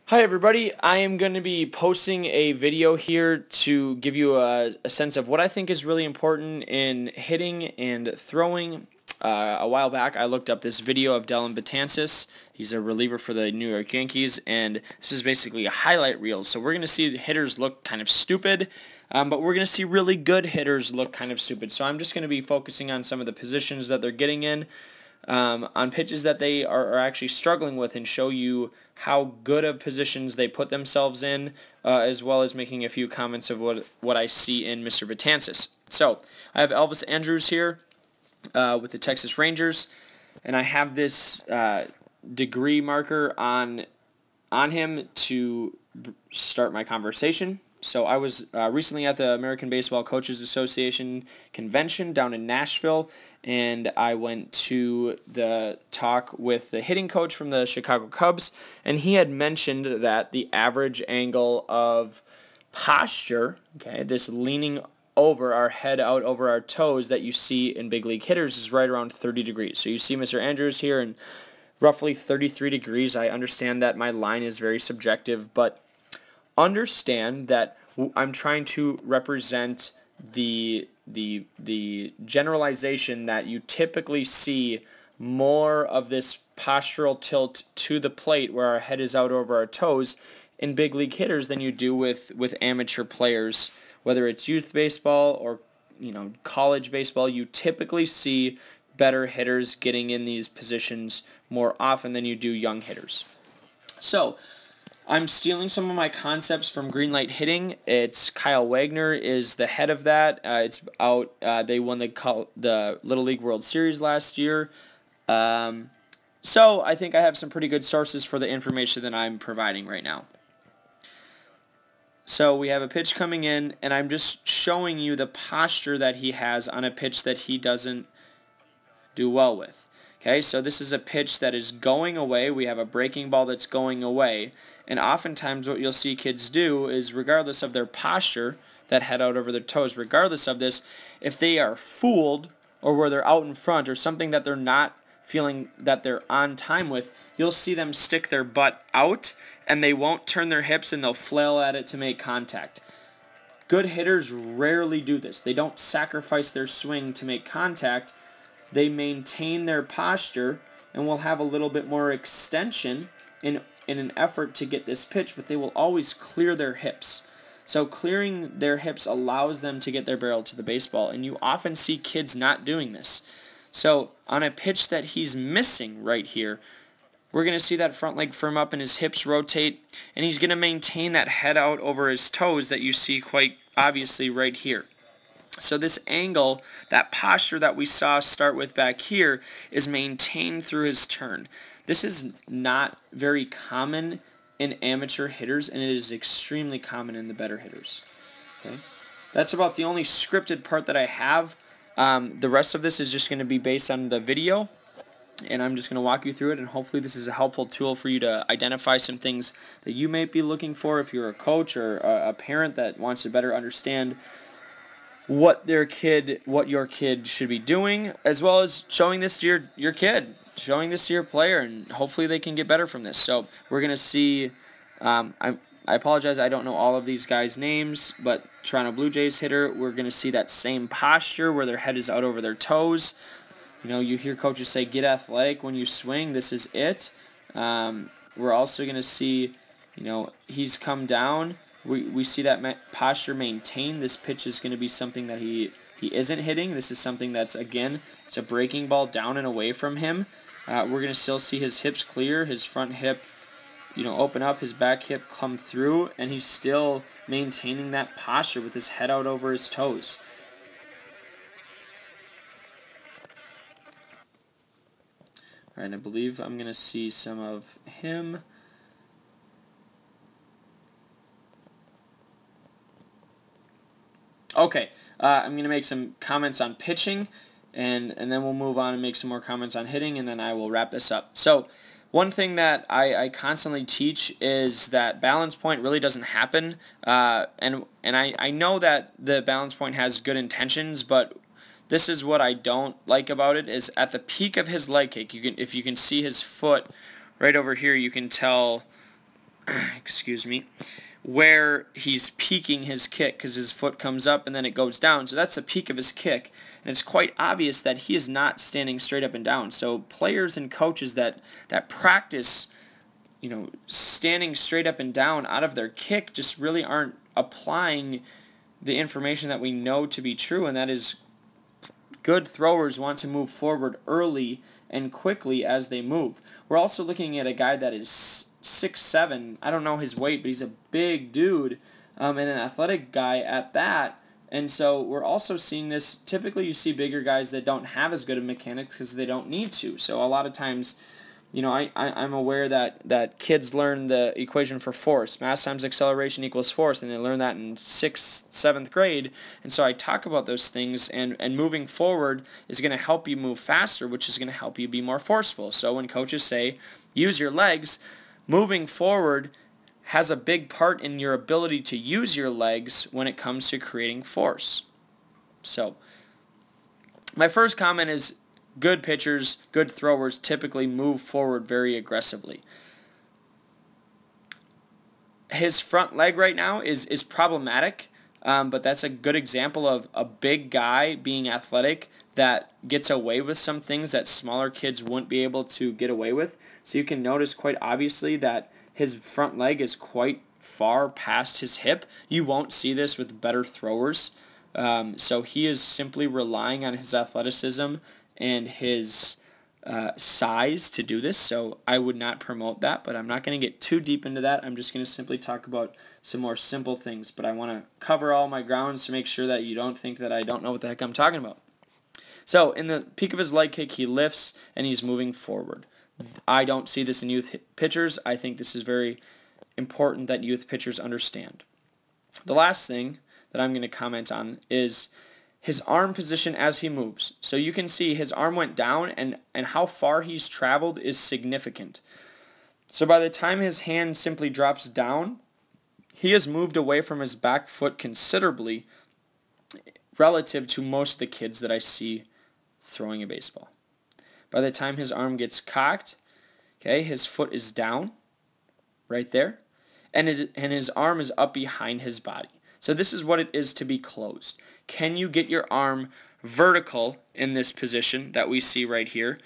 Hi everybody, I am going to be posting a video here to give you a sense of what I think is really important in hitting and throwing. A while back I looked up this video of Dellin Betances. He's a reliever for the New York Yankees, and this is basically a highlight reel. So we're going to see hitters look kind of stupid, but we're going to see really good hitters look kind of stupid. So I'm just going to be focusing on some of the positions that they're getting in. On pitches that they are actually struggling with, and show you how good of positions they put themselves in, as well as making a few comments of what I see in Mr. Betances. So I have Elvis Andrus here with the Texas Rangers, and I have this degree marker on him to start my conversation. So I was recently at the American Baseball Coaches Association convention down in Nashville, and I went to the talk with the hitting coach from the Chicago Cubs, and he had mentioned that the average angle of posture, okay, this leaning over our head out over our toes that you see in big league hitters, is right around 30 degrees. So you see Mr. Andrus here in roughly 33 degrees. I understand that my line is very subjective, but understand that I'm trying to represent the generalization that you typically see more of this postural tilt to the plate where our head is out over our toes in big league hitters than you do with amateur players. Whether it's youth baseball or college baseball, you typically see better hitters getting in these positions more often than you do young hitters. So I'm stealing some of my concepts from Greenlight Hitting. It's Kyle Wagner is the head of that. It's out. They won the Little League World Series last year. So I think I have some pretty good sources for the information that I'm providing right now. So we have a pitch coming in, and I'm just showing you the posture that he has on a pitch that he doesn't do well with. Okay, so this is a pitch that is going away. We have a breaking ball that's going away. And oftentimes what you'll see kids do is, regardless of their posture, that head out over their toes, regardless of this, if they are fooled or where they're out in front or something that they're not feeling that they're on time with, you'll see them stick their butt out and they won't turn their hips and they'll flail at it to make contact. Good hitters rarely do this. They don't sacrifice their swing to make contact. They maintain their posture and will have a little bit more extension in an effort to get this pitch, but they will always clear their hips. So clearing their hips allows them to get their barrel to the baseball, and you often see kids not doing this. So on a pitch that he's missing right here, we're going to see that front leg firm up and his hips rotate, and he's going to maintain that head out over his toes that you see quite obviously right here. So this angle, that posture that we saw start with back here, is maintained through his turn. This is not very common in amateur hitters, and it is extremely common in the better hitters. Okay, that's about the only scripted part that I have. The rest of this is just going to be based on the video, and I'm just going to walk you through it, and hopefully this is a helpful tool for you to identify some things that you may be looking for if you're a coach or a parent that wants to better understand what your kid should be doing, as well as showing this to your kid, showing this to your player, and hopefully they can get better from this. So we're going to see, I apologize, I don't know all of these guys' names, but Toronto Blue Jays hitter, we're going to see that same posture where their head is out over their toes. You hear coaches say, get athletic when you swing. This is it. We're also going to see, he's come down. We see that posture maintained. This pitch is going to be something that he isn't hitting. This is something that's, again, it's a breaking ball down and away from him. We're going to still see his hips clear, his front hip, open up, his back hip come through, and he's still maintaining that posture with his head out over his toes. All right, I believe I'm going to see some of him. Okay, I'm going to make some comments on pitching, and then we'll move on and make some more comments on hitting, and then I will wrap this up. So one thing that I constantly teach is that balance point really doesn't happen, and I know that the balance point has good intentions, but this is what I don't like about it, is at the peak of his leg kick, if you can see his foot right over here, you can tell excuse me, where he's peaking his kick because his foot comes up and then it goes down. So that's the peak of his kick. And it's quite obvious that he is not standing straight up and down. So players and coaches that practice, standing straight up and down out of their kick just really aren't applying the information that we know to be true, and that is good throwers want to move forward early and quickly as they move. We're also looking at a guy that is 6'7". I don't know his weight, but he's a big dude and an athletic guy at that. And so we're also seeing this. Typically you see bigger guys that don't have as good of mechanics because they don't need to. So a lot of times, I'm aware that kids learn the equation for force. Mass times acceleration equals force, and they learn that in 6th, 7th grade. And so I talk about those things, and moving forward is going to help you move faster, which is going to help you be more forceful. So when coaches say, use your legs, moving forward has a big part in your ability to use your legs when it comes to creating force. So my first comment is, good pitchers, good throwers typically move forward very aggressively. His front leg right now is problematic, but that's a good example of a big guy being athletic that gets away with some things that smaller kids wouldn't be able to get away with. So you can notice quite obviously that his front leg is quite far past his hip. You won't see this with better throwers. So he is simply relying on his athleticism and his size to do this, so I would not promote that, but I'm not going to get too deep into that. I'm just going to simply talk about some more simple things, but I want to cover all my grounds to make sure that you don't think that I don't know what the heck I'm talking about. So in the peak of his leg kick, he lifts and he's moving forward. I don't see this in youth pitchers. I think this is very important that youth pitchers understand. The last thing that I'm going to comment on is his arm position as he moves. So you can see his arm went down, and how far he's traveled is significant. So by the time his hand simply drops down, he has moved away from his back foot considerably relative to most of the kids that I see throwing a baseball. By the time his arm gets cocked, okay, his foot is down right there, and his arm is up behind his body. So this is what it is to be closed. Can you get your arm vertical in this position that we see right here?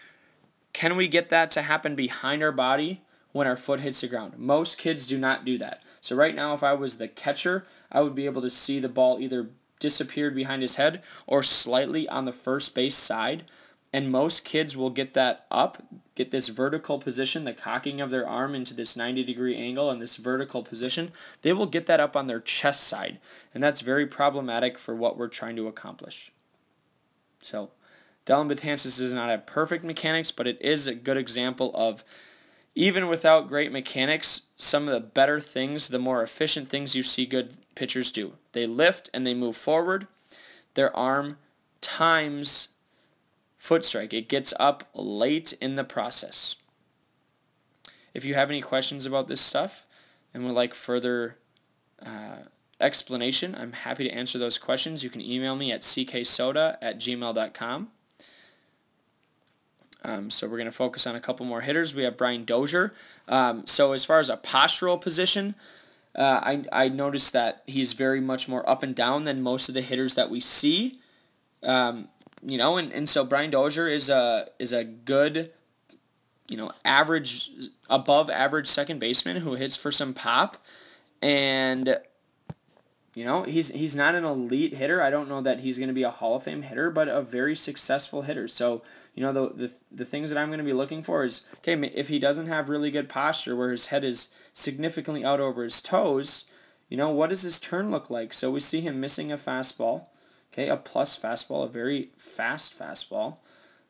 Can we get that to happen behind our body when our foot hits the ground? Most kids do not do that. So right now, if I was the catcher, I would be able to see the ball either disappeared behind his head or slightly on the first base side. And most kids will get that up, get this vertical position, the cocking of their arm into this 90-degree angle and this vertical position. They will get that up on their chest side, and that's very problematic for what we're trying to accomplish. So, Dellin Betances does not have perfect mechanics, but it is a good example of, even without great mechanics, some of the better things, the more efficient things you see good pitchers do. They lift and they move forward. Their arm times foot strike. It gets up late in the process. If you have any questions about this stuff and would like further explanation, I'm happy to answer those questions. You can email me at cksoda@gmail.com. So we're going to focus on a couple more hitters. We have Brian Dozier. So as far as a postural position, I noticed that he's very much more up and down than most of the hitters that we see. And so Brian Dozier is a good, average, above average second baseman who hits for some pop, and he's not an elite hitter. I don't know that he's going to be a Hall of Fame hitter, but a very successful hitter. So the things that I'm going to be looking for is, okay, if he doesn't have really good posture where his head is significantly out over his toes, what does his turn look like? So we see him missing a fastball. Okay, a plus fastball, a very fast fastball.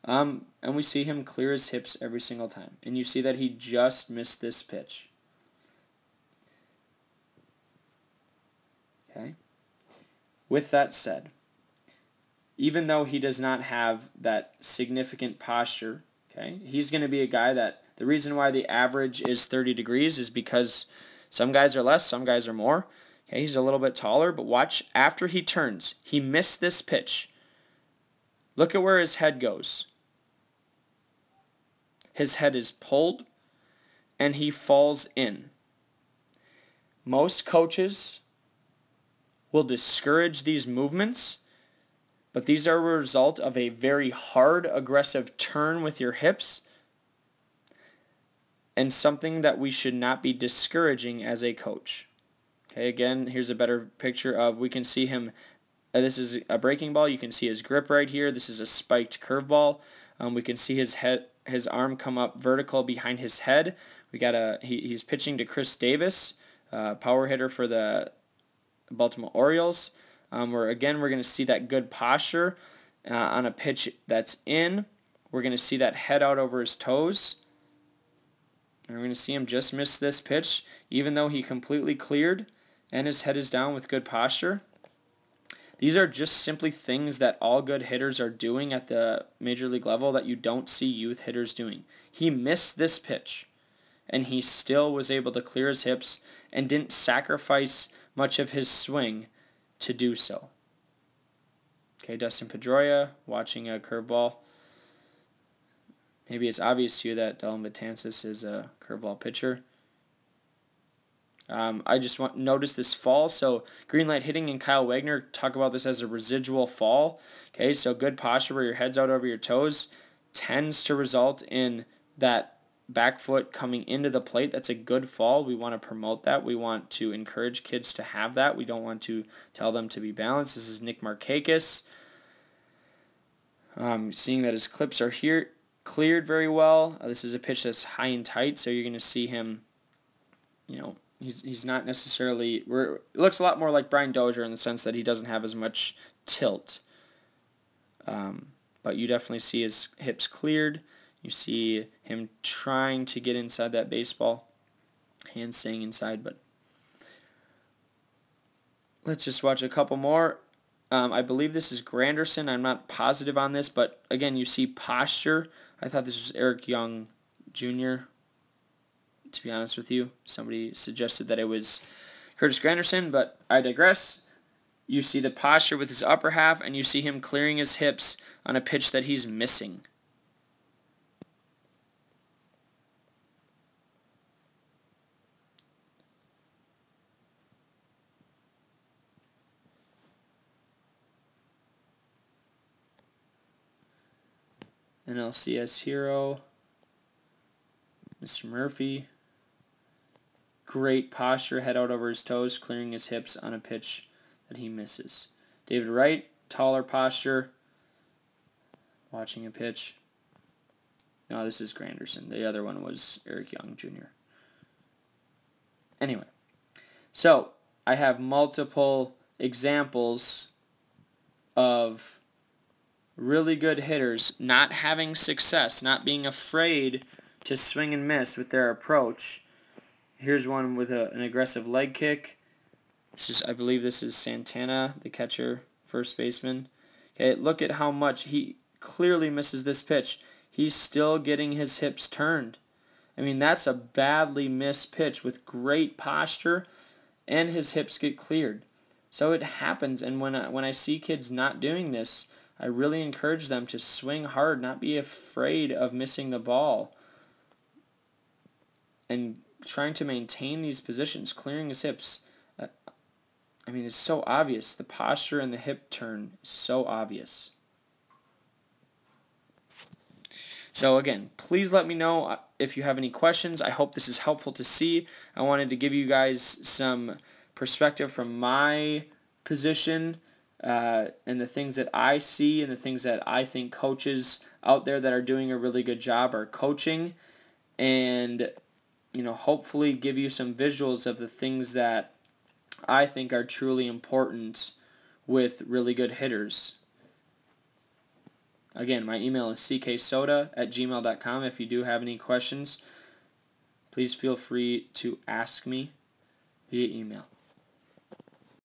And we see him clear his hips every single time. And you see that he just missed this pitch. Okay. With that said, even though he does not have that significant posture, okay, he's going to be a guy that the reason why the average is 30 degrees is because some guys are less, some guys are more. Okay, he's a little bit taller, but watch, after he turns, he missed this pitch. Look at where his head goes. His head is pulled, and he falls in. Most coaches will discourage these movements, but these are a result of a very hard, aggressive turn with your hips and something that we should not be discouraging as a coach. Okay, again, here's a better picture of, we can see him, this is a breaking ball, you can see his grip right here, this is a spiked curveball. We can see his arm come up vertical behind his head. He's pitching to Chris Davis, power hitter for the Baltimore Orioles. We're going to see that good posture on a pitch that's in. We're going to see that head out over his toes. And we're going to see him just miss this pitch, even though he completely cleared and his head is down with good posture. These are just simply things that all good hitters are doing at the major league level that you don't see youth hitters doing. He missed this pitch, and he still was able to clear his hips and didn't sacrifice much of his swing to do so. Okay, Dustin Pedroia watching a curveball. Maybe it's obvious to you that Dylan Betances is a curveball pitcher. I just notice this fall. So green light hitting and Kyle Wagner talk about this as a residual fall. Okay, so good posture where your head's out over your toes tends to result in that back foot coming into the plate. That's a good fall. We want to promote that. We want to encourage kids to have that. We don't want to tell them to be balanced. This is Nick Markakis. Seeing that his clips are here cleared very well. This is a pitch that's high and tight, so you're going to see him, he's not necessarily, it looks a lot more like Brian Dozier in the sense that he doesn't have as much tilt. But you definitely see his hips cleared. You see him trying to get inside that baseball. Hands staying inside, but let's just watch a couple more. I believe this is Granderson. I'm not positive on this, but again, you see posture. I thought this was Eric Young Jr., to be honest with you. Somebody suggested that it was Curtis Granderson, but I digress. You see the posture with his upper half, and you see him clearing his hips on a pitch that he's missing. NLCS hero, Mr. Murphy. Great posture, head out over his toes, clearing his hips on a pitch that he misses. David Wright, taller posture, watching a pitch. No, this is Granderson. The other one was Eric Young Jr. Anyway, so I have multiple examples of really good hitters not having success, not being afraid to swing and miss with their approach. Here's one with an aggressive leg kick. I believe this is Santana, the catcher, first baseman. Okay, look at how much he clearly misses this pitch. He's still getting his hips turned. I mean, that's a badly missed pitch with great posture, and his hips get cleared. So it happens, and when I see kids not doing this, I really encourage them to swing hard, not be afraid of missing the ball, and trying to maintain these positions, clearing his hips. I mean, it's so obvious. The posture and the hip turn is so obvious. So again, please let me know if you have any questions. I hope this is helpful to see. I wanted to give you guys some perspective from my position and the things that I see and the things that I think coaches out there that are doing a really good job are coaching, and hopefully give you some visuals of the things that I think are truly important with really good hitters. Again, my email is cksoda@gmail.com. If you do have any questions, please feel free to ask me via email.